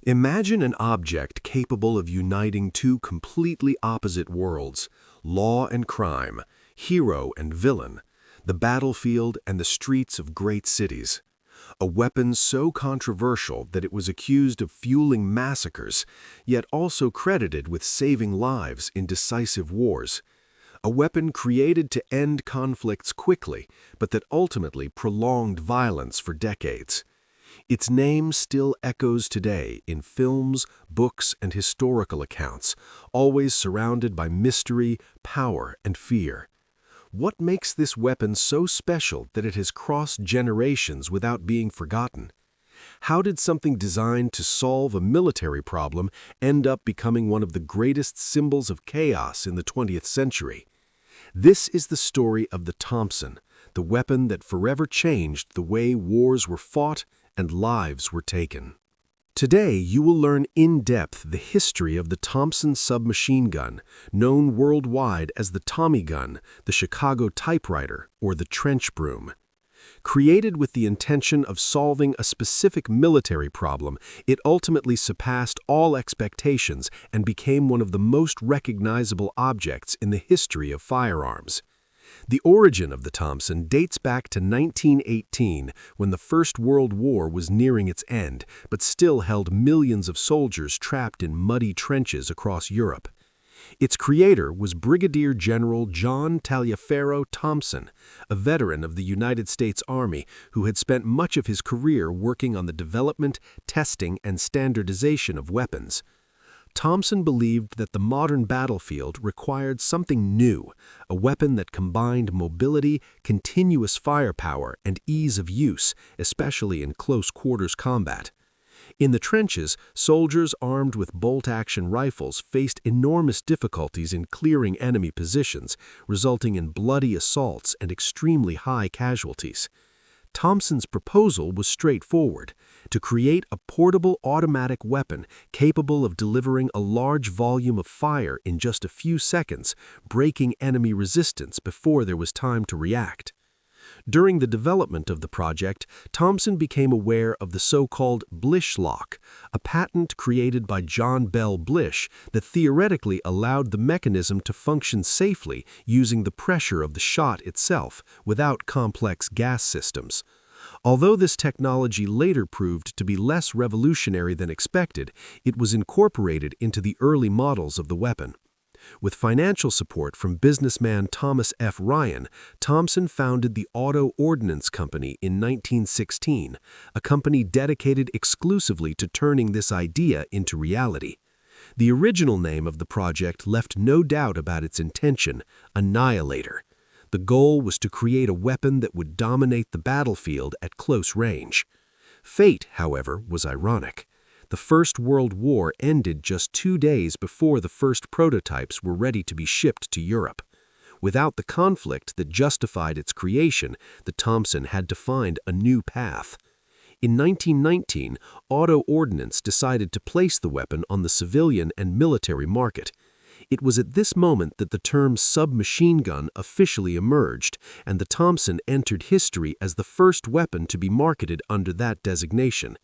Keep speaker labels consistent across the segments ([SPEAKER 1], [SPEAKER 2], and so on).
[SPEAKER 1] Imagine an object capable of uniting two completely opposite worlds, law and crime, hero and villain, the battlefield and the streets of great cities. A weapon so controversial that it was accused of fueling massacres, yet also credited with saving lives in decisive wars. A weapon created to end conflicts quickly, but that ultimately prolonged violence for decades. Its name still echoes today in films, books, and historical accounts, always surrounded by mystery, power, and fear. What makes this weapon so special that it has crossed generations without being forgotten? How did something designed to solve a military problem end up becoming one of the greatest symbols of chaos in the 20th century? This is the story of the Thompson, the weapon that forever changed the way wars were fought and lives were taken. Today, you will learn in depth the history of the Thompson submachine gun, known worldwide as the Tommy gun, the Chicago Typewriter, or the trench broom. Created with the intention of solving a specific military problem, it ultimately surpassed all expectations and became one of the most recognizable objects in the history of firearms. The origin of the Thompson dates back to 1918, when the First World War was nearing its end, but still held millions of soldiers trapped in muddy trenches across Europe. Its creator was Brigadier General John Taliaferro Thompson, a veteran of the United States Army who had spent much of his career working on the development, testing, and standardization of weapons. Thompson believed that the modern battlefield required something new, a weapon that combined mobility, continuous firepower, and ease of use, especially in close-quarters combat. In the trenches, soldiers armed with bolt-action rifles faced enormous difficulties in clearing enemy positions, resulting in bloody assaults and extremely high casualties. Thompson's proposal was straightforward: to create a portable automatic weapon capable of delivering a large volume of fire in just a few seconds, breaking enemy resistance before there was time to react. During the development of the project, Thompson became aware of the so-called Blish lock, a patent created by John Bell Blish that theoretically allowed the mechanism to function safely using the pressure of the shot itself, without complex gas systems. Although this technology later proved to be less revolutionary than expected, it was incorporated into the early models of the weapon. With financial support from businessman Thomas F. Ryan, Thompson founded the Auto Ordnance Company in 1916, a company dedicated exclusively to turning this idea into reality. The original name of the project left no doubt about its intention: Annihilator. The goal was to create a weapon that would dominate the battlefield at close range. Fate, however, was ironic. The First World War ended just 2 days before the first prototypes were ready to be shipped to Europe. Without the conflict that justified its creation, the Thompson had to find a new path. In 1919, Auto Ordnance decided to place the weapon on the civilian and military market. It was at this moment that the term submachine gun officially emerged, and the Thompson entered history as the first weapon to be marketed under that designation.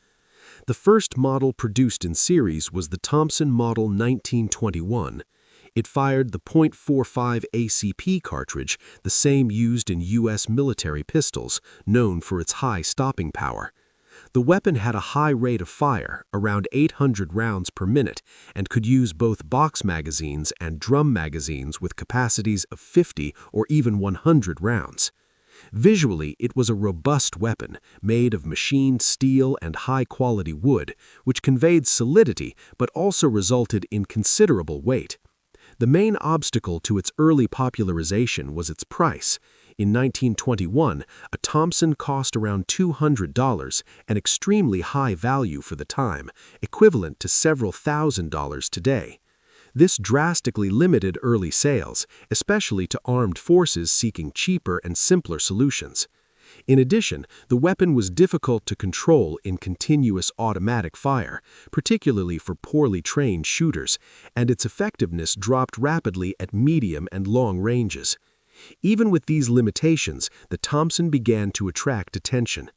[SPEAKER 1] The first model produced in series was the Thompson Model 1921. It fired the .45 ACP cartridge, the same used in U.S. military pistols, known for its high stopping power. The weapon had a high rate of fire, around 800 rounds per minute, and could use both box magazines and drum magazines with capacities of 50 or even 100 rounds. Visually, it was a robust weapon, made of machined steel and high-quality wood, which conveyed solidity but also resulted in considerable weight. The main obstacle to its early popularization was its price. In 1921, a Thompson cost around $200, an extremely high value for the time, equivalent to several $1,000s today. This drastically limited early sales, especially to armed forces seeking cheaper and simpler solutions. In addition, the weapon was difficult to control in continuous automatic fire, particularly for poorly trained shooters, and its effectiveness dropped rapidly at medium and long ranges. Even with these limitations, the Thompson began to attract attention.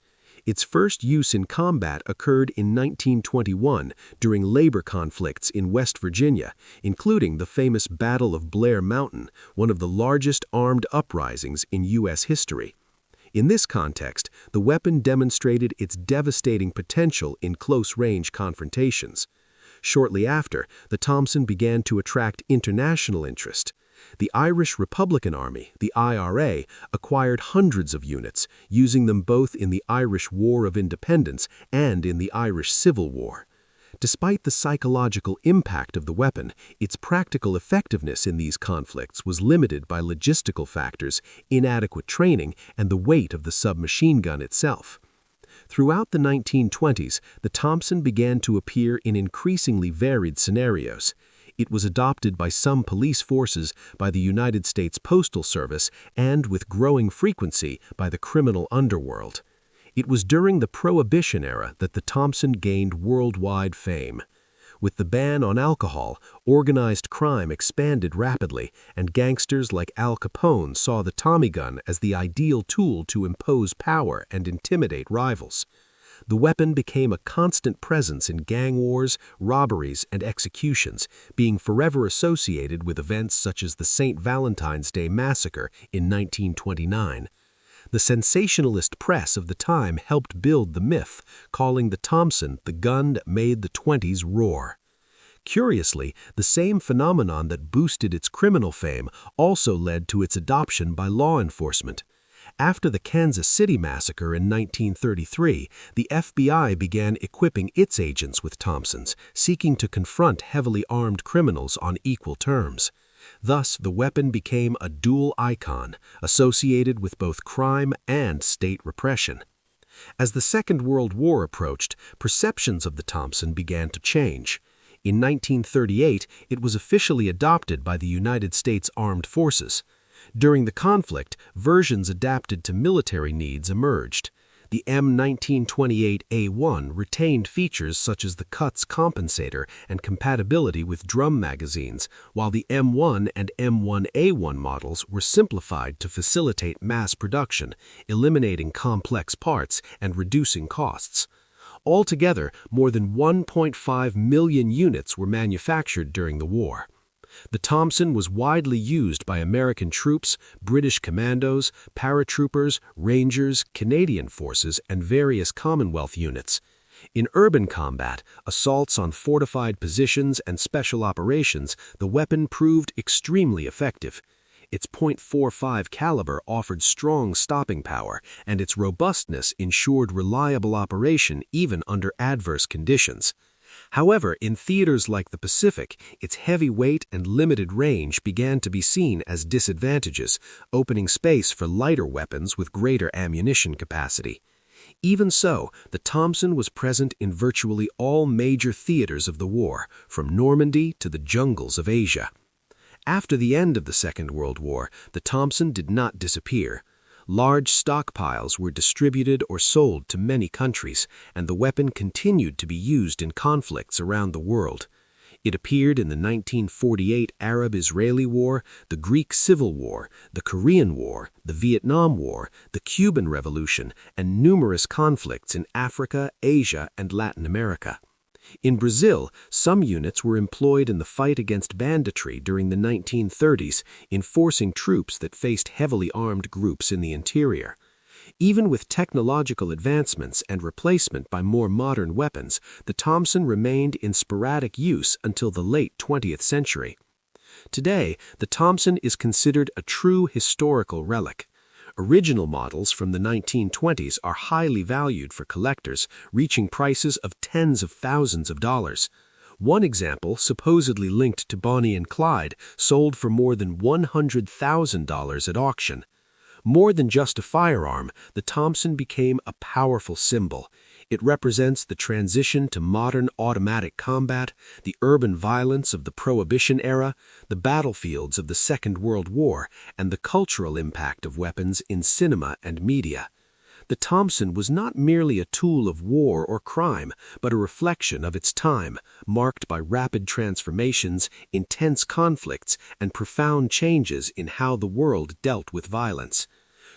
[SPEAKER 1] Its first use in combat occurred in 1921 during labor conflicts in West Virginia, including the famous Battle of Blair Mountain, one of the largest armed uprisings in U.S. history. In this context, the weapon demonstrated its devastating potential in close-range confrontations. Shortly after, the Thompson began to attract international interest. The Irish Republican Army, the IRA, acquired hundreds of units, using them both in the Irish War of Independence and in the Irish Civil War. Despite the psychological impact of the weapon, its practical effectiveness in these conflicts was limited by logistical factors, inadequate training, and the weight of the submachine gun itself. Throughout the 1920s, the Thompson began to appear in increasingly varied scenarios. It was adopted by some police forces, by the United States Postal Service, and with growing frequency by the criminal underworld. It was during the Prohibition era that the Thompson gained worldwide fame. With the ban on alcohol, organized crime expanded rapidly, and gangsters like Al Capone saw the Tommy gun as the ideal tool to impose power and intimidate rivals. The weapon became a constant presence in gang wars, robberies, and executions, being forever associated with events such as the St. Valentine's Day Massacre in 1929. The sensationalist press of the time helped build the myth, calling the Thompson the gun that made the '20s roar. Curiously, the same phenomenon that boosted its criminal fame also led to its adoption by law enforcement. After the Kansas City Massacre in 1933, the FBI began equipping its agents with Thompsons, seeking to confront heavily armed criminals on equal terms. Thus, the weapon became a dual icon, associated with both crime and state repression. As the Second World War approached, perceptions of the Thompson began to change. In 1938, it was officially adopted by the United States Armed Forces. During the conflict, versions adapted to military needs emerged. The M1928A1 retained features such as the Cut's compensator and compatibility with drum magazines, while the M1 and M1A1 models were simplified to facilitate mass production, eliminating complex parts and reducing costs. Altogether, more than 1.5 million units were manufactured during the war. The Thompson was widely used by American troops, British commandos, paratroopers, Rangers, Canadian forces, and various Commonwealth units. In urban combat, assaults on fortified positions, and special operations, the weapon proved extremely effective. Its .45 caliber offered strong stopping power, and its robustness ensured reliable operation even under adverse conditions. However, in theaters like the Pacific, its heavy weight and limited range began to be seen as disadvantages, opening space for lighter weapons with greater ammunition capacity. Even so, the Thompson was present in virtually all major theaters of the war, from Normandy to the jungles of Asia. After the end of the Second World War, the Thompson did not disappear. Large stockpiles were distributed or sold to many countries, and the weapon continued to be used in conflicts around the world. It appeared in the 1948 Arab-Israeli War, the Greek Civil War, the Korean War, the Vietnam War, the Cuban Revolution, and numerous conflicts in Africa, Asia, and Latin America. In Brazil, some units were employed in the fight against banditry during the 1930s, enforcing troops that faced heavily armed groups in the interior. Even with technological advancements and replacement by more modern weapons, the Thompson remained in sporadic use until the late 20th century. Today, the Thompson is considered a true historical relic. Original models from the 1920s are highly valued for collectors, reaching prices of tens of thousands of dollars. One example, supposedly linked to Bonnie and Clyde, sold for more than $100,000 at auction. More than just a firearm, the Thompson became a powerful symbol. It represents the transition to modern automatic combat, the urban violence of the Prohibition era, the battlefields of the Second World War, and the cultural impact of weapons in cinema and media. The Thompson was not merely a tool of war or crime, but a reflection of its time, marked by rapid transformations, intense conflicts, and profound changes in how the world dealt with violence.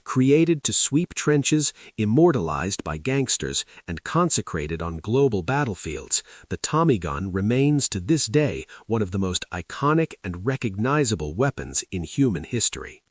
[SPEAKER 1] Created to sweep trenches, immortalized by gangsters, and consecrated on global battlefields, the Tommy gun remains to this day one of the most iconic and recognizable weapons in human history.